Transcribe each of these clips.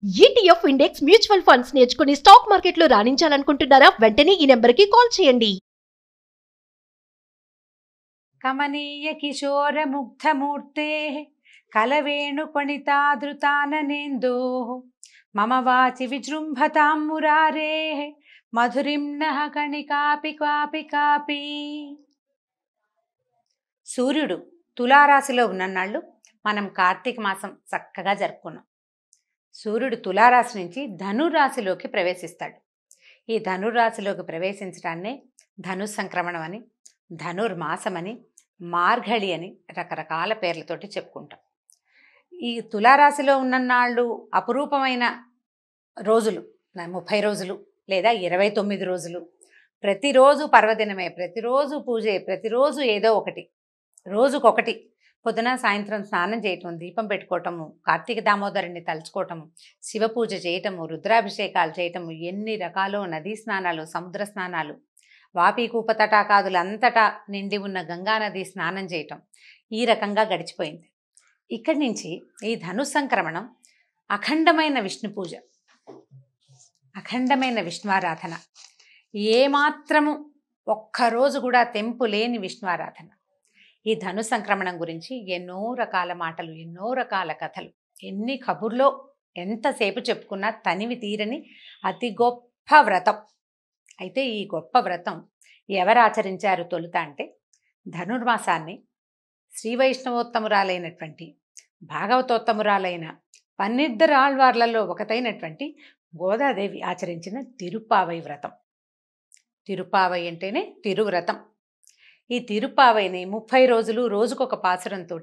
ETF index mutual funds నేర్చుకుని stock మార్కెట్లో రాణించాలనుకుంటున్నారా? వెంటనే ఈ నెంబర్కి కాల్ చేయండి. కమనీయ కిశోర ముగ్ధమూర్తే కలవేణు పణితాదృతాననేందో మమ వాచి విజృంభతాం మురారే మధురిం నః కణికాపి కాపి కాపి. సూర్యుడు తులారాశిలో ఉన్ననాళ్ళు మనం కార్తీక మాసం చక్కగా జరుపుకున్నాం. సూర్యుడు తులారాశి నుంచి ధనురాశిలోకి ప్రవేశిస్తాడు. ఈ ధనురాశిలోకి ప్రవేశించడాన్నే ధను సంక్రమణం అని, ధనుర్మాసం అని, మార్గళి అని రకరకాల పేర్లతోటి చెప్పుకుంటాం. ఈ తులారాశిలో ఉన్ననాళ్ళు అపురూపమైన రోజులు 30 రోజులు లేదా 29 రోజులు. ప్రతిరోజు పర్వదినమే, ప్రతిరోజు పూజే, ప్రతిరోజు ఏదో ఒకటి, రోజుకొకటి. పొద్దున సాయంత్రం స్నానం చేయటం, దీపం పెట్టుకోవటము, కార్తీక దామోదరుణ్ణి తలుచుకోవటము, శివ పూజ చేయటము, రుద్రాభిషేకాలు చేయటము, ఎన్ని రకాలు నదీ స్నానాలు, సముద్ర స్నానాలు, వాపి కూప తటాకాదులు అంతటా నిండి ఉన్న గంగానది స్నానం చేయటం, ఈ రకంగా గడిచిపోయింది. ఇక్కడి నుంచి ఈ ధను సంక్రమణం అఖండమైన విష్ణు పూజ, అఖండమైన విష్ణువారాధన, ఏమాత్రము ఒక్కరోజు కూడా తెంపు లేని విష్ణువారాధన. ఈ ధను సంక్రమణం గురించి ఎన్నో రకాల మాటలు, ఎన్నో రకాల కథలు, ఎన్ని కబుర్లో ఎంతసేపు చెప్పుకున్నా తనివి తీరని అతి గొప్ప వ్రతం. అయితే ఈ గొప్ప వ్రతం ఎవరు ఆచరించారు తొలుత అంటే, ధనుర్మాసాన్ని శ్రీ వైష్ణవోత్తమురాలైనటువంటి భాగవతోత్తమురాలైన 12 ఆళ్వార్లలో ఒకటైనటువంటి గోదాదేవి ఆచరించిన తిరుప్పావై వ్రతం. తిరుప్పావై అంటేనే తిరువ్రతం. ఈ తిరుప్పావైని 30 రోజులు రోజుకొక పాసురంతో,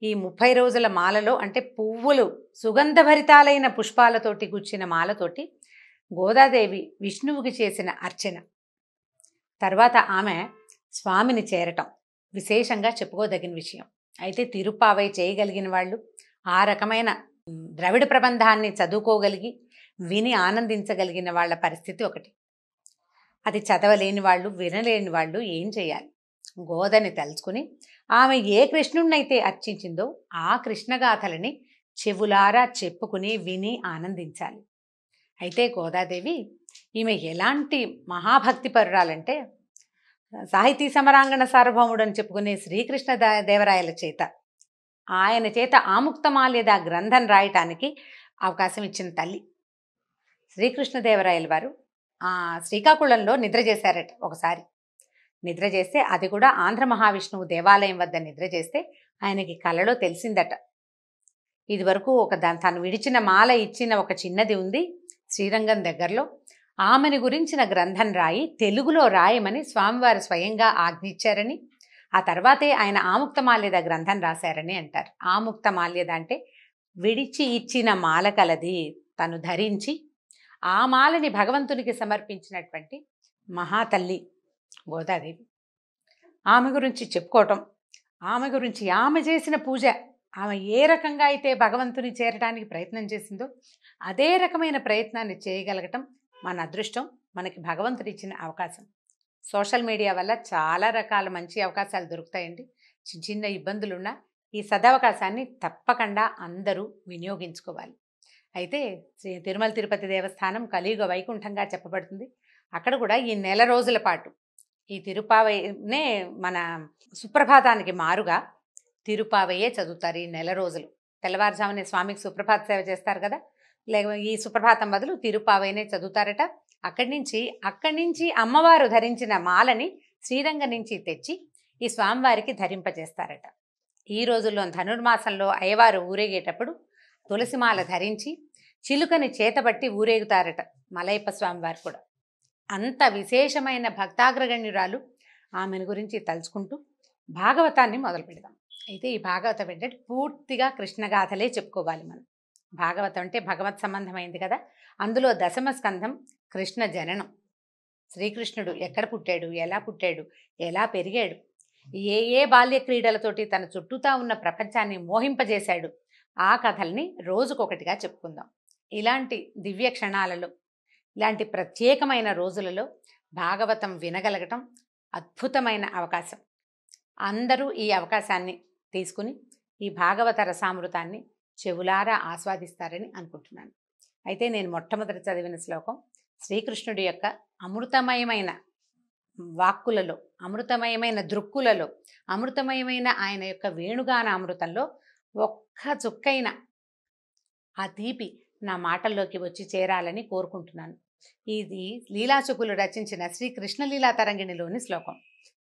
ఈ 30 రోజుల మాలలో అంటే పువ్వులు సుగంధభరితాలైన పుష్పాలతోటి గుచ్చిన మాలతోటి గోదాదేవి విష్ణువుకి చేసిన అర్చన, తర్వాత ఆమె స్వామిని చేరటం విశేషంగా చెప్పుకోదగిన విషయం. అయితే తిరుప్పావై చేయగలిగిన వాళ్ళు, ఆ రకమైన ద్రవిడ ప్రబంధాన్ని చదువుకోగలిగి విని ఆనందించగలిగిన వాళ్ళ పరిస్థితి ఒకటి. అది చదవలేని వాళ్ళు, వినలేని వాళ్ళు ఏం చేయాలి? గోదని తలుచుకుని ఆమె ఏ కృష్ణుణ్ణైతే అర్చించిందో ఆ కృష్ణగాథలని చెవులారా చెప్పుకుని విని ఆనందించాలి. అయితే గోదాదేవి ఈమె ఎలాంటి మహాభక్తి పరురాలంటే, సాహితీ సమరాంగణ సార్వభౌముడు అని చెప్పుకునే శ్రీకృష్ణ దేవరాయల చేత, ఆయన చేత ఆముక్తమాల్యద గ్రంథం రాయటానికి అవకాశం ఇచ్చిన తల్లి. శ్రీకృష్ణదేవరాయల వారు శ్రీకాకుళంలో నిద్ర చేశారట ఒకసారి. నిద్ర చేస్తే, అది కూడా ఆంధ్ర మహావిష్ణువు దేవాలయం వద్ద నిద్ర చేస్తే ఆయనకి కలలో తెలిసిందట, ఇది వరకు తను విడిచిన మాల ఇచ్చిన ఒక చిన్నది ఉంది శ్రీరంగం దగ్గరలో, ఆమెని గురించిన గ్రంథం రాయి తెలుగులో రాయమని స్వామివారు స్వయంగా ఆజ్ఞించారని, ఆ తర్వాతే ఆయన ఆముక్తమాల్యద గ్రంథం రాశారని అంటారు. ఆముక్తమాల్యద అంటే విడిచి ఇచ్చిన మాల కలది, తను ధరించి ఆ మాలని భగవంతునికి సమర్పించినటువంటి మహాతల్లి గోదాదేవి. ఆమె గురించి చెప్పుకోవటం, ఆమె గురించి, ఆమె చేసిన పూజ, ఆమె ఏ రకంగా అయితే భగవంతుని చేరడానికి ప్రయత్నం చేసిందో అదే రకమైన ప్రయత్నాన్ని చేయగలగటం మన అదృష్టం, మనకి భగవంతుడు ఇచ్చిన అవకాశం. సోషల్ మీడియా వల్ల చాలా రకాల మంచి అవకాశాలు దొరుకుతాయండి. చిన్న చిన్న ఇబ్బందులున్నా ఈ సదవకాశాన్ని తప్పకుండా అందరూ వినియోగించుకోవాలి. అయితే తిరుమల తిరుపతి దేవస్థానం కలియుగ వైకుంఠంగా చెప్పబడుతుంది. అక్కడ కూడా ఈ నెల రోజుల పాటు ఈ తిరుప్పావైనే మన సుప్రభాతానికి మారుగా తిరుప్పావయ్యే చదువుతారు. ఈ నెల రోజులు తెల్లవారుజామునే స్వామికి సుప్రభాత సేవ చేస్తారు కదా, లేక ఈ సుప్రభాతం బదులు తిరుప్పావైనే చదువుతారట. అక్కడి నుంచి అమ్మవారు ధరించిన మాలని శ్రీరంగం నుంచి తెచ్చి ఈ స్వామివారికి ధరింపజేస్తారట. ఈ రోజుల్లో ధనుర్మాసంలో అయ్యవారు ఊరేగేటప్పుడు తులసిమాల ధరించి చిలుకని చేతబట్టి ఊరేగుతారట మలయప్ప స్వామివారు కూడా. అంత విశేషమైన భక్తాగ్రగణ్యురాలు. ఆమెను గురించి తలుచుకుంటూ భాగవతాన్ని మొదలు పెడదాం. అయితే ఈ భాగవతం ఏంటంటే పూర్తిగా కృష్ణగాథలే చెప్పుకోవాలి మనం. భాగవతం అంటే భగవత్ సంబంధమైంది కదా. అందులో 10వ స్కంధం కృష్ణ జననం. శ్రీకృష్ణుడు ఎక్కడ పుట్టాడు, ఎలా పుట్టాడు, ఎలా పెరిగాడు, ఏ బాల్య క్రీడలతోటి తన చుట్టూతా ఉన్న ప్రపంచాన్ని మోహింపజేశాడు, ఆ కథల్ని రోజుకొకటిగా చెప్పుకుందాం. ఇలాంటి దివ్య క్షణాలలో, ఇలాంటి ప్రత్యేకమైన రోజులలో భాగవతం వినగలగటం అద్భుతమైన అవకాశం. అందరూ ఈ అవకాశాన్ని తీసుకుని ఈ భాగవత రసామృతాన్ని చెవులారా ఆస్వాదిస్తారని అనుకుంటున్నాను. అయితే నేను మొట్టమొదటి చదివిన శ్లోకం శ్రీకృష్ణుడి యొక్క అమృతమయమైన వాక్కులలో, అమృతమయమైన దృక్కులలో, అమృతమయమైన ఆయన యొక్క వేణుగాన అమృతంలో ఒక్క చుక్కైన ఆ తీపి నా మాటల్లోకి వచ్చి చేరాలని కోరుకుంటున్నాను. ఇది లీలాచుకులు రచించిన శ్రీ కృష్ణలీలా తరంగిణిలోని శ్లోకం.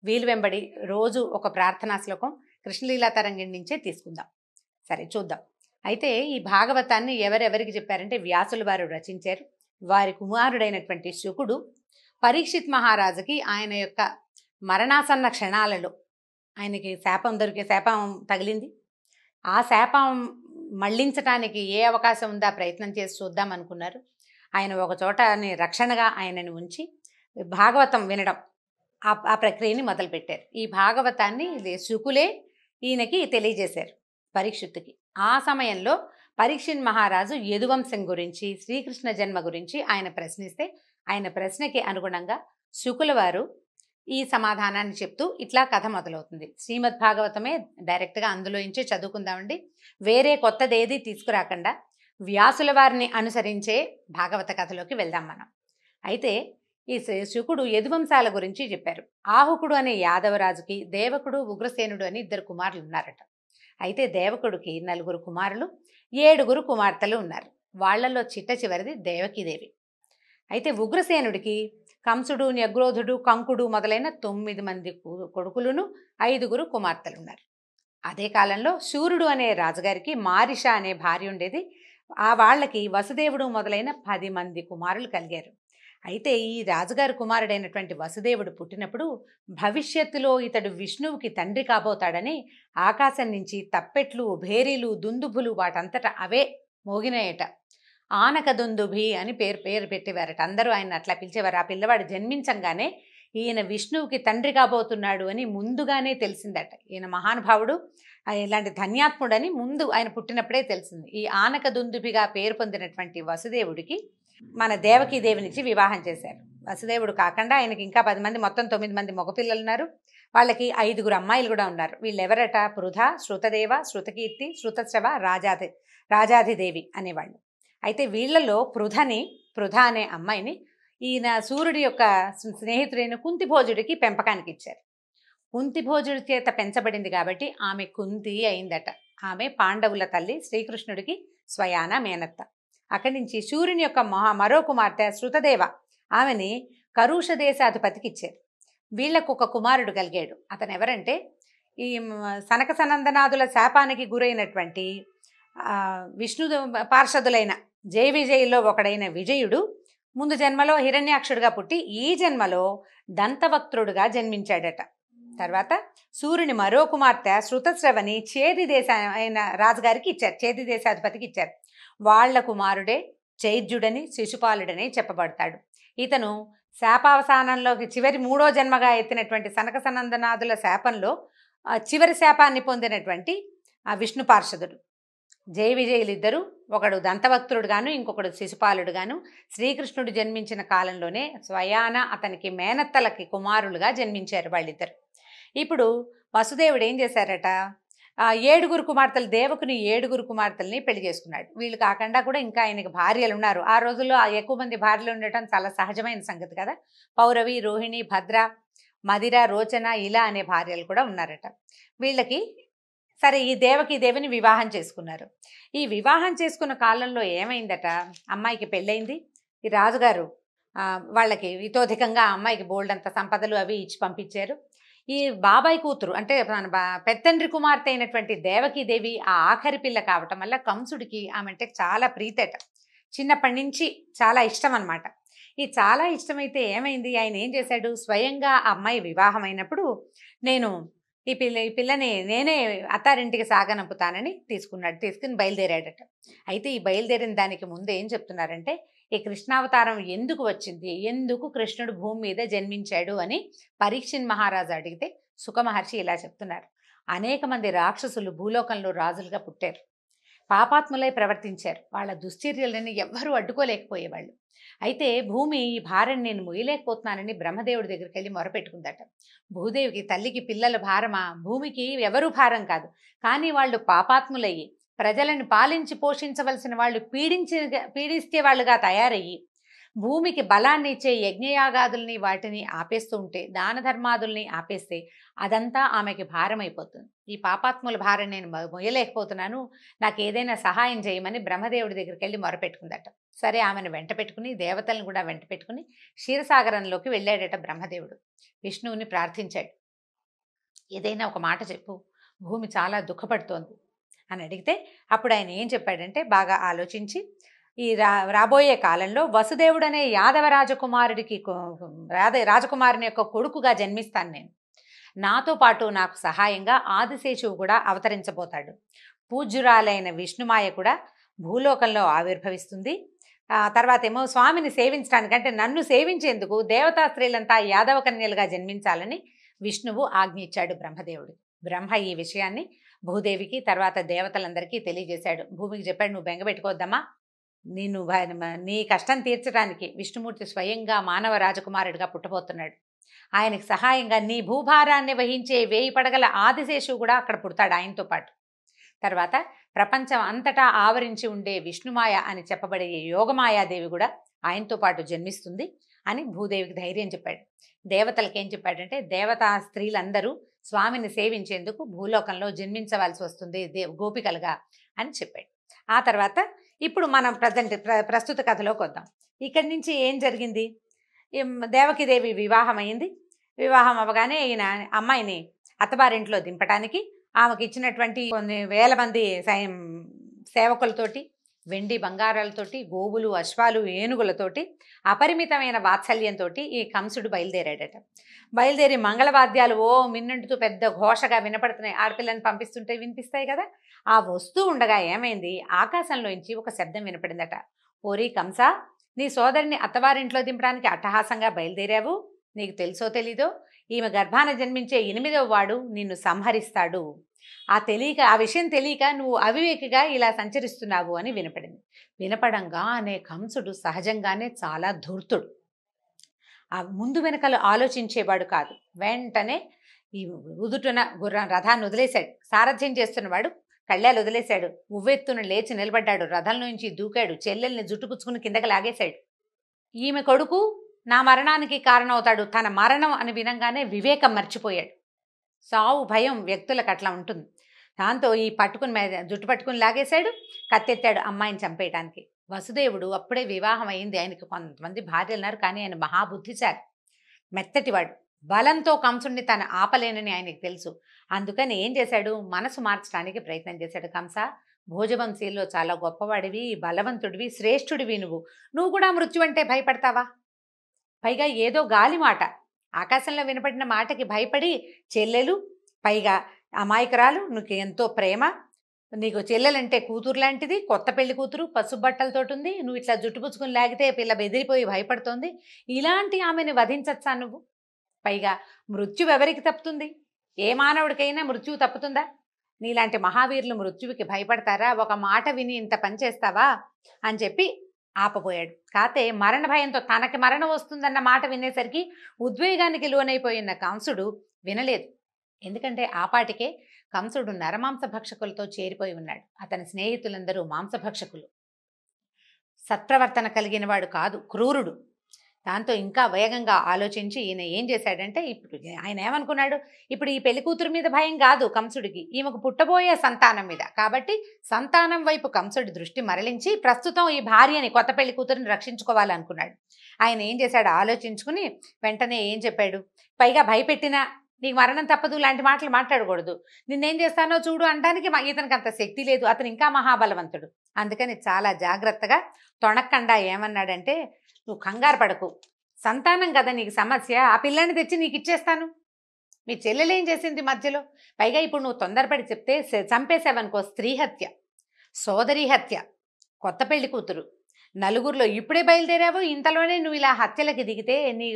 వీలు వెంబడి రోజు ఒక ప్రార్థనా శ్లోకం కృష్ణలీలా తరంగిణి నుంచే తీసుకుందాం. సరే చూద్దాం. అయితే ఈ భాగవతాన్ని ఎవరెవరికి చెప్పారంటే వ్యాసుల వారు రచించారు. వారి కుమారుడైనటువంటి శుకుడు పరీక్షిత్ మహారాజుకి ఆయన యొక్క మరణాసన్న క్షణాలలో ఆయనకి శాపం తగిలింది. ఆ శాపం మళ్లించటానికి ఏ అవకాశం ఉందా ప్రయత్నం చేసి చూద్దాం అనుకున్నారు. ఆయన ఒక చోట రక్షణగా ఆయనని ఉంచి భాగవతం వినడం ఆ ప్రక్రియని మొదలుపెట్టారు. ఈ భాగవతాన్ని శుకులే ఈయనకి తెలియజేశారు పరీక్షిత్తుకి. ఆ సమయంలో పరీక్షిత్ మహారాజు యదువంశం గురించి, శ్రీకృష్ణ జన్మ గురించి ఆయన ప్రశ్నిస్తే ఆయన ప్రశ్నకి అనుగుణంగా శుకుల వారు ఈ సమాధానాన్ని చెప్తూ ఇట్లా కథ మొదలవుతుంది. శ్రీమద్ భాగవతమే డైరెక్ట్గా అందులో నుంచి చదువుకుందామండి. వేరే కొత్తదేది తీసుకురాకుండా వ్యాసుల వారిని అనుసరించే భాగవత కథలోకి వెళ్దాం మనం. అయితే ఈ శుకుడు యదువంశాల గురించి చెప్పారు. ఆహుకుడు అనే యాదవరాజుకి దేవకుడు, ఉగ్రసేనుడు అని 2 కుమారులు ఉన్నారట. అయితే దేవకుడికి 4 కుమారులు, 7 కుమార్తెలు ఉన్నారు. వాళ్లలో చిట్ట చివరిది దేవకీదేవి. అయితే ఉగ్రసేనుడికి కంసుడు, న్యగ్రోధుడు, కంకుడు మొదలైన 9 మంది కొడుకులను, 5 కుమార్తెలు ఉన్నారు. అదే కాలంలో శూరుడు అనే రాజుగారికి మారిష అనే భార్య ఉండేది. వాళ్ళకి వసుదేవుడు మొదలైన 10 మంది కుమారులు కలిగారు. అయితే ఈ రాజుగారి కుమారుడైనటువంటి వసుదేవుడు పుట్టినప్పుడు భవిష్యత్తులో ఇతడు విష్ణువుకి తండ్రి కాబోతాడని ఆకాశం నుంచి తప్పెట్లు, భేరీలు, దుందుభులు వాటంతటా అవే మోగినాయట. ఆనక దుందుభి అని పేరు పెట్టేవారట. అందరూ ఆయన అట్లా పిలిచేవారు. ఆ పిల్లవాడు జన్మించంగానే ఈయన విష్ణువుకి తండ్రి కాబోతున్నాడు అని ముందుగానే తెలిసిందట. ఈయన మహానుభావుడు, ఇలాంటి ధన్యాత్ముడని ముందు ఆయన పుట్టినప్పుడే తెలిసింది. ఈ ఆనక దుందుభిగా పేరు పొందినటువంటి వసుదేవుడికి మన దేవకీదేవినిచ్చి వివాహం చేశారు. వసుదేవుడు కాకుండా ఆయనకి ఇంకా 10 మంది, మొత్తం 9 మంది మగపిల్లలు ఉన్నారు. వాళ్ళకి 5 అమ్మాయిలు కూడా ఉన్నారు. వీళ్ళు ఎవరట? పృథ, శృతదేవ, శృతకీర్తి, శృతశ్రవ, రాజాధిదేవి అనేవాళ్ళు. అయితే వీళ్లలో పృథ అనే అమ్మాయిని ఈయన సూర్యుడి యొక్క స్నేహితుడైన కుంతిభోజుడికి పెంపకానికి ఇచ్చారు. కుంతిభోజుడి చేత పెంచబడింది కాబట్టి ఆమె కుంతి అయిందట. ఆమె పాండవుల తల్లి, శ్రీకృష్ణుడికి స్వయాన మేనత్త. అక్కడి నుంచి సూర్యుని యొక్క మరో కుమార్తె శృతదేవ, ఆమెని కరుష దేశాధిపతికి ఇచ్చారు. వీళ్లకు ఒక కుమారుడు కలిగాడు. అతను ఎవరంటే ఈ సనక సనందనాదుల శాపానికి గురైనటువంటి విష్ణు పార్షదులైన జయ విజయుల్లో ఒకడైన విజయుడు ముందు జన్మలో హిరణ్యాక్షుడిగా పుట్టి ఈ జన్మలో దంతవక్త్రుడుగా జన్మించాడట. తర్వాత సూర్యుని మరో కుమార్తె శృతశ్రవని చేది అయిన రాజుగారికి ఇచ్చారు, చేది దేశాధిపతికి ఇచ్చారు. వాళ్ల కుమారుడే చైద్యుడని, శిశుపాలుడని చెప్పబడతాడు. ఇతను శాపావసానంలోకి చివరి 3వ జన్మగా ఎత్తినటువంటి సనక సనందనాదుల శాపంలో చివరి శాపాన్ని పొందినటువంటి ఆ విష్ణు పార్షదుడు. జయ విజయులిద్దరూ, ఒకడు దంతవక్త్రుడుగాను, ఇంకొకడు శిశుపాలుడుగాను శ్రీకృష్ణుడు జన్మించిన కాలంలోనే స్వయాన అతనికి మేనత్తలకి కుమారులుగా జన్మించారు వాళ్ళిద్దరు. ఇప్పుడు వసుదేవుడు ఏం చేశారట? 7 కుమార్తెలు, దేవకుని 7 కుమార్తెల్ని పెళ్లి చేసుకున్నాడు. వీళ్ళు కాకుండా కూడా ఇంకా ఆయనకి భార్యలు ఉన్నారు. ఆ రోజుల్లో ఎక్కువ మంది భార్యలు ఉండటం చాలా సహజమైన సంగతి కదా. పౌరవి, రోహిణి, భద్ర, మదిర, రోచన ఇలా అనే భార్యలు కూడా ఉన్నారట. వీళ్ళకి సరే ఈ దేవిని వివాహం చేసుకున్నారు. ఈ వివాహం చేసుకున్న కాలంలో ఏమైందట? అమ్మాయికి పెళ్ళయింది. ఈ రాజుగారు వాళ్ళకి ఇతోధికంగా అమ్మాయికి బోల్డంత సంపదలు అవి ఇచ్చి పంపించారు. ఈ బాబాయ్ కూతురు అంటే పెత్తండ్రి కుమార్తె అయినటువంటి దేవకీదేవి ఆ ఆఖరి పిల్ల కావటం వల్ల కంసుడికి ఆమె అంటే చాలా ప్రీతట. చిన్నప్పటి నుంచి చాలా ఇష్టం అనమాట. ఈ చాలా ఇష్టమైతే ఏమైంది, ఆయన ఏం చేశాడు? స్వయంగా ఆ అమ్మాయి వివాహం అయినప్పుడు నేను ఈ పిల్లని నేనే అత్తారింటికి సాగనంపుతానని తీసుకుని బయలుదేరాడట. అయితే ఈ బయలుదేరిన దానికి ముందు ఏం చెప్తున్నారంటే, ఈ కృష్ణావతారం ఎందుకు వచ్చింది, ఎందుకు కృష్ణుడు భూమి మీద జన్మించాడు అని పరీక్షిత్ మహారాజు అడిగితే సుఖ మహర్షి ఇలా చెప్తున్నారు. అనేక మంది రాక్షసులు భూలోకంలో రాజులుగా పుట్టారు, పాపాత్ములై ప్రవర్తించారు. వాళ్ళ దుశ్చర్యలని ఎవ్వరూ అడ్డుకోలేకపోయేవాళ్ళు. అయితే భూమి ఈ భారం నేను మొయ్యలేకపోతున్నానని బ్రహ్మదేవుడి దగ్గరికి వెళ్ళి మొరపెట్టుకుందట. భూదేవికి తల్లికి పిల్లల భారమా? భూమికి ఎవరూ భారం కాదు, కానీ వాళ్ళు పాపాత్ములయ్యి ప్రజలను పాలించి పోషించవలసిన వాళ్ళు పీడిస్తే వాళ్ళుగా తయారయ్యి భూమికి బలాన్ని ఇచ్చే యజ్ఞయాగాదుల్ని వాటిని ఆపేస్తూ ఉంటే, దాన ధర్మాదుల్ని ఆపేస్తే అదంతా ఆమెకి భారం అయిపోతుంది. ఈ పాపాత్ముల భారం నేను మొయ్యలేకపోతున్నాను, నాకు ఏదైనా సహాయం చేయమని బ్రహ్మదేవుడి దగ్గరికి వెళ్ళి మొరపెట్టుకుందట. సరే, ఆమెను వెంట పెట్టుకుని దేవతలను కూడా వెంట పెట్టుకుని క్షీరసాగరంలోకి వెళ్ళాడట బ్రహ్మదేవుడు. విష్ణువుని ప్రార్థించాడు, ఏదైనా ఒక మాట చెప్పు, భూమి చాలా దుఃఖపడుతోంది అని అడిగితే అప్పుడు ఆయన ఏం చెప్పాడంటే, బాగా ఆలోచించి, ఈ రాబోయే కాలంలో వసుదేవుడు అనే యాదవ రాజకుమారుడికి రాజకుమారుని యొక్క కొడుకుగా జన్మిస్తాను నేను. నాతో పాటు నాకు సహాయంగా ఆదిశేషువు కూడా అవతరించబోతాడు. పూజ్యురాలైన విష్ణుమాయ కూడా భూలోకంలో ఆవిర్భవిస్తుంది. తర్వాత ఏమో స్వామిని సేవించడానికి, అంటే నన్ను సేవించేందుకు దేవతా స్త్రీలంతా యాదవ కన్యలుగా జన్మించాలని విష్ణువు ఆజ్ఞ ఇచ్చాడు బ్రహ్మదేవుడు. బ్రహ్మ ఈ విషయాన్ని భూదేవికి తర్వాత దేవతలందరికీ తెలియజేశాడు. భూమికి చెప్పాడు, నువ్వు బెంగపెట్టుకోవద్దమ్మా, నీ కష్టం తీర్చడానికి విష్ణుమూర్తి స్వయంగా మానవ రాజకుమారుడిగా పుట్టబోతున్నాడు. ఆయనకు సహాయంగా నీ భూభారాన్ని వహించే 1000 పడగల ఆదిశేషువు కూడా అక్కడ పుడతాడు ఆయనతో పాటు. తర్వాత ప్రపంచం అంతటా ఆవరించి ఉండే విష్ణుమాయ అని చెప్పబడే యోగమాయాదేవి కూడా ఆయనతో పాటు జన్మిస్తుంది అని భూదేవికి ధైర్యం చెప్పాడు. దేవతలకి ఏం చెప్పాడంటే, దేవతా స్త్రీలందరూ స్వామిని సేవించేందుకు భూలోకంలో జన్మించవలసి వస్తుంది గోపికలుగా అని చెప్పాడు. ఆ తర్వాత ఇప్పుడు మనం ప్రస్తుత కథలోకి వద్దాం. ఇక్కడి నుంచి ఏం జరిగింది? దేవకీదేవి వివాహం అయింది. వివాహం అవ్వగానే ఈయన అమ్మాయిని అత్తవారింట్లో దింపడానికి ఆమెకి ఇచ్చినటువంటి కొన్ని వేల మంది సేవకులతోటి, వెండి బంగారాలతోటి, గోవులు, అశ్వాలు, ఏనుగులతోటి, అపరిమితమైన వాత్సల్యంతో ఈ కంసుడు బయలుదేరాడట. బయలుదేరి మంగళవాద్యాలు మిన్నంటుతూ పెద్ద ఘోషగా వినపడుతున్నాయి. ఆడపిల్లని పంపిస్తుంటే వినిపిస్తాయి కదా. ఆ వస్తూ ఉండగా ఏమైంది, ఆకాశంలోంచి ఒక శబ్దం వినపడిందట. ఓరి కంస, నీ సోదరిని అత్తవారింట్లో దింపడానికి అట్టహాసంగా బయలుదేరావు, నీకు తెలుసో తెలీదో ఈమె గర్భాన జన్మించే 8వ వాడు నిన్ను సంహరిస్తాడు. ఆ విషయం తెలియక నువ్వు అవివేకిగా ఇలా సంచరిస్తున్నావు అని వినపడింది. వినపడంగానే కంసుడు సహజంగానే చాలా ధూర్తుడు, ముందు వెనకలు ఆలోచించేవాడు కాదు. వెంటనే ఈ ఉదుటున రథాన్ని వదిలేశాడు. సారథ్యం చేస్తున్నవాడు కళ్ళాలు వదిలేశాడు. ఉవ్వెత్తున లేచి నిలబడ్డాడు. రథం నుంచి దూకాడు. చెల్లెల్ని జుట్టుపుచ్చుకుని కిందకి లాగేశాడు. ఈమె కొడుకు నా మరణానికి కారణమవుతాడు. తన మరణం అని వినంగానే వివేకం మర్చిపోయాడు. సావు భయం వ్యక్తులకు అట్లా ఉంటుంది. దాంతో ఈ జుట్టు పట్టుకుని లాగేశాడు. కత్తెత్తాడు అమ్మాయిని చంపేయటానికి. వసుదేవుడు అప్పుడే వివాహం అయింది. ఆయనకి కొంతమంది భార్యలు ఉన్నారు, కానీ ఆయన మహాబుద్ధిశాలి, మెత్తటివాడు. బలంతో కంసుడిని తను ఆపలేనని ఆయనకి తెలుసు. అందుకని ఏం చేశాడు, మనసు మార్చడానికి ప్రయత్నం చేశాడు. కంస, భోజవంశీల్లో చాలా గొప్పవాడివి, బలవంతుడివి, శ్రేష్ఠుడివి. నువ్వు కూడా మృత్యు అంటే భయపడతావా? పైగా ఏదో గాలి మాట, ఆకాశంలో వినపడిన మాటకి భయపడి చెల్లెలు, పైగా అమాయకురాలు, నీకు ఎంతో ప్రేమ, నీకు చెల్లెలంటే కూతురు లాంటిది, కొత్త పెళ్లి కూతురు, పసుపు బట్టలతోటి ఉంది, నువ్వు ఇట్లా జుట్టుపుచ్చుకుని లాగితే పిల్ల బెదిరిపోయి భయపడుతోంది. ఇలాంటి ఆమెను వధించచ్చా నువ్వు? పైగా మృత్యువు ఎవరికి తప్పుతుంది? ఏ మానవుడికైనా మృత్యువు తప్పుతుందా? నీలాంటి మహావీరులు మృత్యువుకి భయపడతారా? ఒక మాట విని ఇంత పని చేస్తావా అని చెప్పి ఆపబోయాడు. కాతే మరణ భయంతో తనకి మరణం వస్తుందన్న మాట వినేసరికి ఉద్వేగానికి లోనైపోయిన కంసుడు వినలేదు. ఎందుకంటే ఆపాటికే కంసుడు నరమాంస భక్షకులతో చేరిపోయి ఉన్నాడు. అతని స్నేహితులందరూ మాంసభక్షకులు. సత్ప్రవర్తన కలిగిన వాడు కాదు, క్రూరుడు. దాంతో ఇంకా వేగంగా ఆలోచించి ఈయన ఏం చేశాడంటే, ఇప్పుడు ఆయన ఏమనుకున్నాడు, ఇప్పుడు ఈ పెళ్లి కూతురు మీద భయం కాదు కంసుడికి, ఈమెకు పుట్టబోయే సంతానం మీద. కాబట్టి సంతానం వైపు కంసుడి దృష్టి మరలించి ప్రస్తుతం ఈ భార్యని, కొత్త పెళ్లి కూతురిని రక్షించుకోవాలనుకున్నాడు. ఆయన ఏం చేశాడు, ఆలోచించుకుని వెంటనే ఏం చెప్పాడు, పైగా భయపెట్టినా నీకు మరణం తప్పదు లాంటి మాటలు మాట్లాడకూడదు, నిన్నేం చేస్తానో చూడు అనడానికి ఇతనికి అంత శక్తి లేదు, అతను ఇంకా మహాబలవంతుడు. అందుకని చాలా జాగ్రత్తగా తొణక్కండా ఏమన్నాడంటే, నువ్వు కంగారు పడకు, సంతానం కదా నీకు సమస్య, ఆ పిల్లాన్ని తెచ్చి నీకు ఇచ్చేస్తాను. మీ చెల్లెలేం చేసింది మధ్యలో? పైగా ఇప్పుడు నువ్వు తొందరపడి చెప్తే చంపేసావనుకో, స్త్రీ హత్య, సోదరి హత్య, కొత్త పెళ్లి కూతురు, నలుగురిలో ఇప్పుడే బయలుదేరావు, ఇంతలోనే నువ్వు ఇలా హత్యలకి దిగితే నీ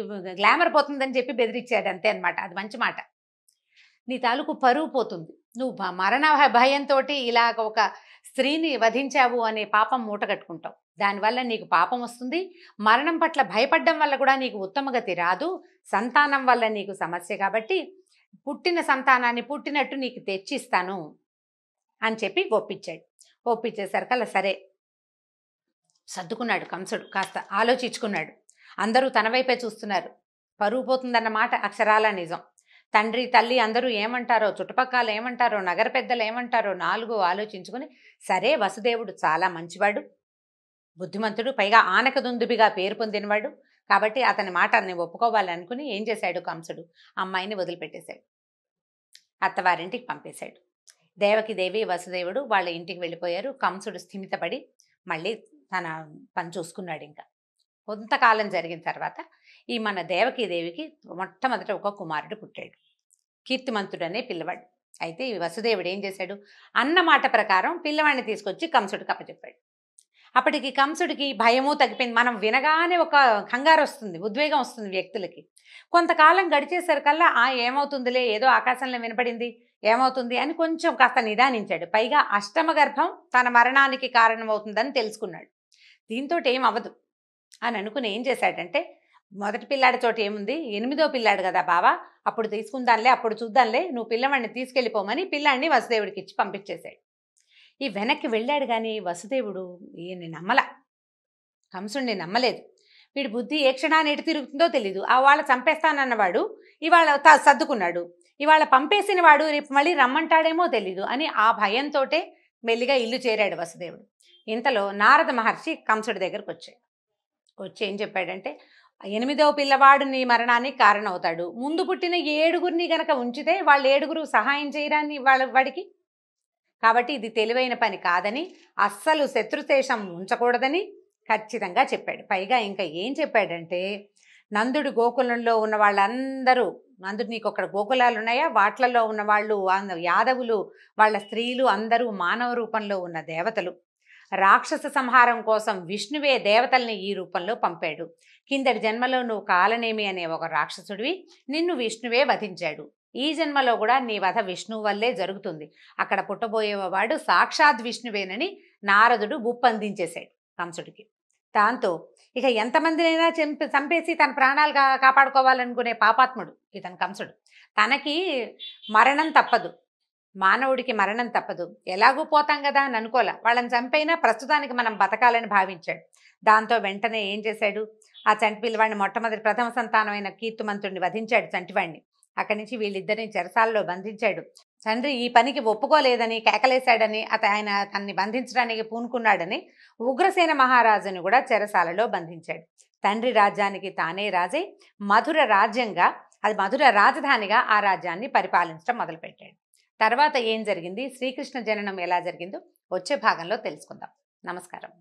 గ్లామర్ పోతుందని చెప్పి బెదిరించాడు. అంతే అనమాట. అది మంచి మాట. నీ తాలూకు పరువు పోతుంది. నువ్వు మరణ భయంతో ఇలా ఒక స్త్రీని వధించావు అనే పాపం మూటగట్టుకుంటావు. దానివల్ల నీకు పాపం వస్తుంది. మరణం పట్ల భయపడడం వల్ల కూడా నీకు ఉత్తమగతి రాదు. సంతానం వల్ల నీకు సమస్య, కాబట్టి పుట్టిన సంతానాన్ని పుట్టినట్టు నీకు తెచ్చిస్తాను అని చెప్పి ఒప్పించాడు. ఒప్పించేసరికల్లా సరే సర్దుకున్నాడు కంసుడు. కాస్త ఆలోచించుకున్నాడు. అందరూ తన వైపే చూస్తున్నారు. పరువు పోతుందన్న మాట అక్షరాల నిజం. తండ్రి తల్లి అందరూ ఏమంటారో, చుట్టుపక్కల ఏమంటారో, నగర పెద్దలు ఏమంటారో 4 ఆలోచించుకుని సరే వసుదేవుడు చాలా మంచివాడు, బుద్ధిమంతుడు, పైగా ఆనకదుందుబిగా పేరు పొందినవాడు, కాబట్టి అతని మాటని ఒప్పుకోవాలనుకుని ఏం చేశాడు కంసుడు, అమ్మాయిని వదిలిపెట్టేశాడు. అత్తవారింటికి పంపేశాడు. దేవకిదేవి వసుదేవుడు వాళ్ళ ఇంటికి వెళ్ళిపోయారు. కంసుడు స్థిమితపడి మళ్ళీ తన పని చూసుకున్నాడు. ఇంకా కొంతకాలం జరిగిన తర్వాత ఈ మన దేవకీదేవికి మొట్టమొదట ఒక కుమారుడు పుట్టాడు. కీర్తిమంతుడు అనే పిల్లవాడు. అయితే ఈ వసుదేవుడు ఏం చేశాడు, అన్న మాట ప్రకారం పిల్లవాడిని తీసుకొచ్చి కంసుడికి అప్పచెప్పాడు. అప్పటికి కంసుడికి భయము తగ్గిపోయింది. మనం వినగానే ఒక కంగారు వస్తుంది, ఉద్వేగం వస్తుంది వ్యక్తులకి. కొంతకాలం గడిచేసరికల్లా ఏమవుతుందిలే, ఏదో ఆకాశంలో వినపడింది, ఏమవుతుంది అని కొంచెం కాస్త నిదానించాడు. పైగా అష్టమ గర్భం తన మరణానికి కారణమవుతుందని తెలుసుకున్నాడు. దీంతో ఏం అవ్వదు అని అనుకుని ఏం చేశాడంటే, మొదటి పిల్లాడి చోట ఏముంది, 8వ పిల్లాడు కదా బావా, అప్పుడు తీసుకుందాంలే, అప్పుడు చూద్దాంలే, నువ్వు పిల్లవాడిని తీసుకెళ్ళిపోమని పిల్లాడిని వసుదేవుడికి ఇచ్చి పంపించేశాడు. ఈ వెనక్కి వెళ్ళాడు కానీ వసుదేవుడు ఈయన్ని నమ్మల, కంసుడిని నమ్మలేదు. వీడి బుద్ధి ఏ క్షణాన్ని ఎటు తిరుగుతుందో తెలీదు. వాళ్ళ చంపేస్తానన్నవాడు ఇవాళ సర్దుకున్నాడు, ఇవాళ పంపేసిన వాడు రేపు మళ్ళీ రమ్మంటాడేమో తెలీదు అని ఆ భయంతోటే మెల్లిగా ఇల్లు చేరాడు వసుదేవుడు. ఇంతలో నారద మహర్షి కంసుడి దగ్గరకు వచ్చాడు. వచ్చి ఏం చెప్పాడంటే, 8వ పిల్లవాడు నీ మరణానికి కారణమవుతాడు, ముందు పుట్టిన 7గురిని గనక ఉంచితే వాళ్ళు 7గురు సహాయం చేయరాని వాడికి, కాబట్టి ఇది తెలివైన పని కాదని, అస్సలు శత్రుశేషం ఉంచకూడదని ఖచ్చితంగా చెప్పాడు. పైగా ఇంకా ఏం చెప్పాడంటే, నందుడు గోకులంలో ఉన్న వాళ్ళందరూ, నందుడు నీకు అక్కడ గోకులాలు ఉన్నాయా, వాట్లలో ఉన్న వాళ్ళు యాదవులు, వాళ్ళ స్త్రీలు అందరూ మానవ రూపంలో ఉన్న దేవతలు. రాక్షస సంహారం కోసం విష్ణువే దేవతల్ని ఈ రూపంలో పంపాడు. కిందటి జన్మలో నువ్వు కాలనేమి అనే ఒక రాక్షసుడివి, నిన్ను విష్ణువే వధించాడు. ఈ జన్మలో కూడా నీ వధ విష్ణువు వల్లే జరుగుతుంది. అక్కడ పుట్టబోయేవాడు సాక్షాత్ విష్ణువేనని నారదుడు బుప్పందించేశాడు కంసుడికి. దాంతో ఇక ఎంతమందినైనా చంపేసి తన ప్రాణాలు కాపాడుకోవాలనుకునే పాపాత్ముడు ఇతను కంసుడు. తనకి మరణం తప్పదు, మానవుడికి మరణం తప్పదు, ఎలాగూ పోతాం కదా అని అనుకోలే. వాళ్ళని చంపైనా ప్రస్తుతానికి మనం బతకాలని భావించాడు. దాంతో వెంటనే ఏం చేశాడు, ఆ చంటి పిల్లవాడిని మొట్టమొదటి ప్రథమ సంతానమైన కీర్తిమంతుడిని వధించాడు, చంటివాడిని. అక్కడి నుంచి వీళ్ళిద్దరిని చెరసాలలో బంధించాడు. తండ్రి ఈ పనికి ఒప్పుకోలేదని కేకలేశాడని, ఆయన తన్ని బంధించడానికి పూనుకున్నాడని ఉగ్రసేన మహారాజుని కూడా చెరసాలలో బంధించాడు. తండ్రి రాజ్యానికి తానే రాజై మధుర రాజ్యంగా, అది మధుర రాజధానిగా ఆ రాజ్యాన్ని పరిపాలించడం మొదలుపెట్టాడు. తర్వాత ఏం జరిగింది, శ్రీకృష్ణ జననం ఎలా జరిగిందో వచ్చే భాగంలో తెలుసుకుందాం. నమస్కారం.